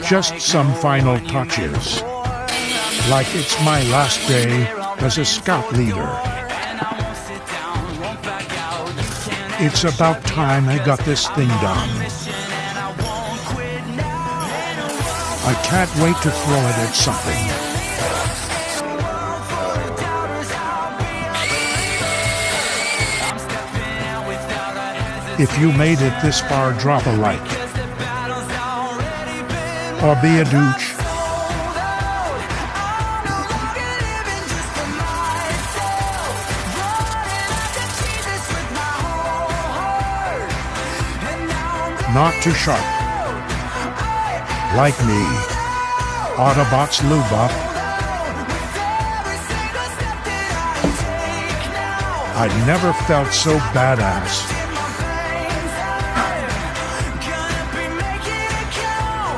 Just some final touches. Like it's my last day as a scout leader. It's about time I got this thing done. I can't wait to throw it at something. If you made it this far, drop a like. Or be a douche. Not too sharp. Like me. Autobots lube up. I never felt so badass.